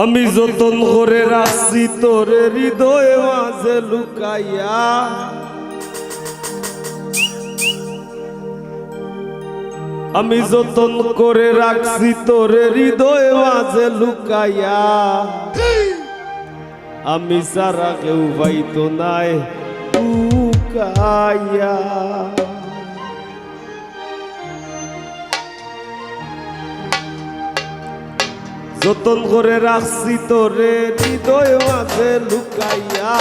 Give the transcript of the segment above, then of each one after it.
আমি যতন করে রাখছি তোরে হৃদয় মাঝে লুকাইয়া, আমি যতন করে রাখছি তোরে হৃদয় মাঝে লুকাইয়া, আমি সারা কেউ পাইতো নাই লুকাইয়া। যতন করে রাখছি তোরে হৃদয় মাঝে লুকাইয়া,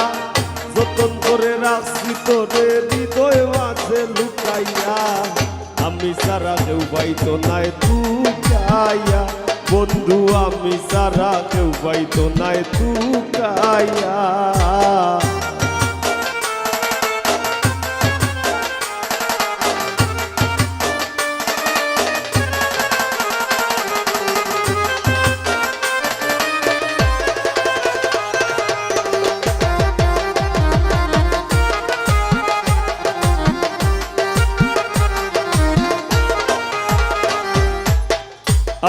যতন করে রাখছি তোরে হৃদয় মাঝে লুকাইয়া, আমি সারা কেউ পাইতো নাই লুকাইয়া। বন্ধু আমি সারা কেউ পাইতো নাই লুকাইয়া।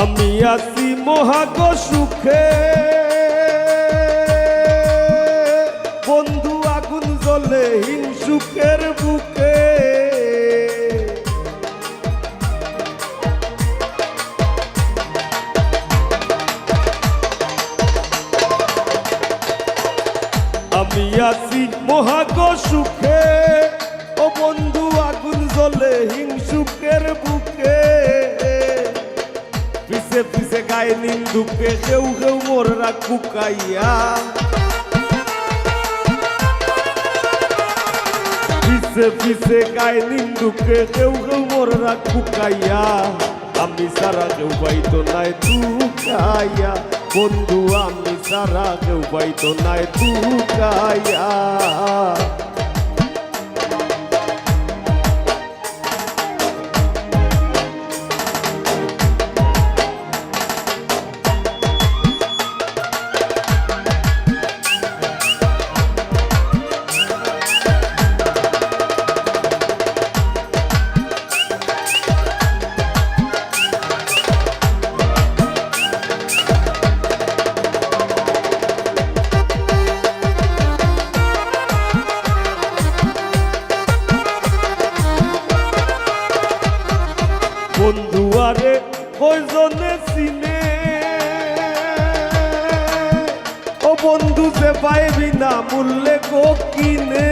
আমি আছি মহাগ সুখে, বন্ধু আগুন জ্বলে হিংসুকের বুকে। আমি আছি মহাগ সুখে, ও বন্ধু আগুন জ্বলে হিংসুকের বুকে। পিছে পিছে গায়ে নিন্দুকে কেউ কেউ মোররা কুকাইয়া, পিছে পিছে গায়ে নিন্দুকে কেউ কেউ মোররা কুকাইয়া, আমি সারা কেউ পাইতো নাই লুকাইয়া। বন্ধু আমি সারা কেউ পাইতো নাই লুকাইয়া। বন্ধু আরে কয়জনে চিনে, ও বন্ধু যে পাইবি না মূল্যে গো কিনে।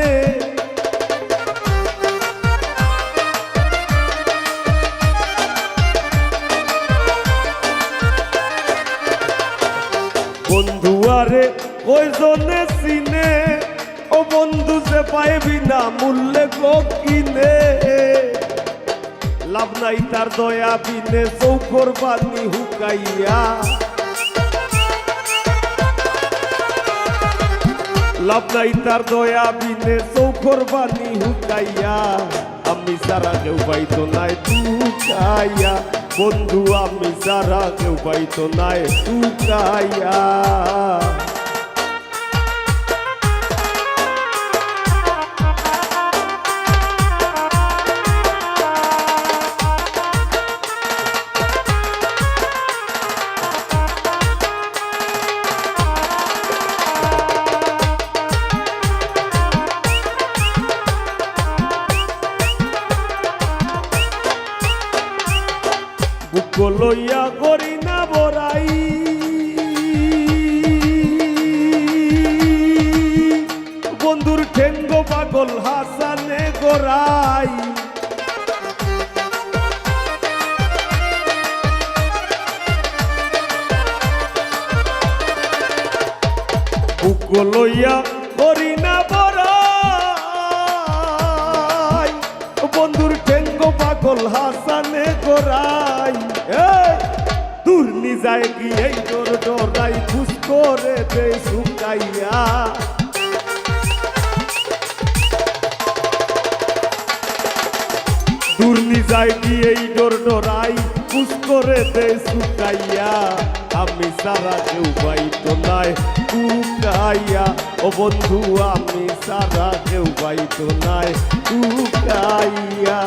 বন্ধু আরে কয়জনে চিনে, ও বন্ধু যে পাইবি না মূল্যে গো কিনে। লাভ নাই তার দয়া বিনে চৌকর বানি হুকাইয়া, লাভ নাই তার দয়া বিনে চৌকর বানি হুকাইয়া, আমি সারা কেউ পাইতো নাই লুকাইয়া। বন্ধু আমি সারা কেউ পাইতো নাই লুকাইয়া। বুক লইয়া করি না বড়াই, বন্ধুর ঠেঙ্গ পাগল হাসানে গোরাই। বুক লইয়া করি না বড়াই, বন্ধুর ঠেঙ্গ পাগল হাসানে গোরাই। দূর নিজায় গিয়ে তোর ডরাই খুশ করে দে শুকাইয়া। দূর নিজায় গিয়ে ডোর ডরাই খুশ করে দে শুকাইয়া, আমি সারা কেউ পাইতো নাই লুকাইয়া। ও বন্ধু আমি সারা কেউ পাইতো নাই লুকাইয়া।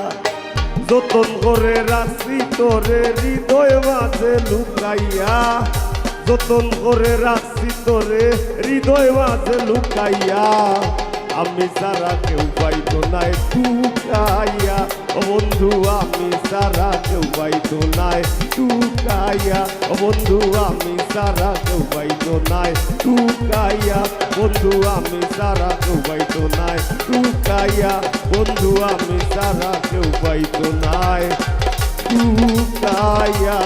যতন করে রাখছি তোরে হৃদয় মাঝে লুকাইয়া, যতন করে রাখছি তোরে হৃদয় মাঝে লুকাইয়া আমি সারা কেউ পাইতো নাই টুকাইয়া ও বন্ধু আমি সারা কেউ পাইতো নাই টুকাইয়া ও বন্ধু আমি সারা কেউ পাইতো নাই টুকাইয়া বন্ধু আমি সারা কেউ পাইতো নাই টুকাইয়া বন্ধু আমি সারা কেউ পাইতো নাই টুকাইয়া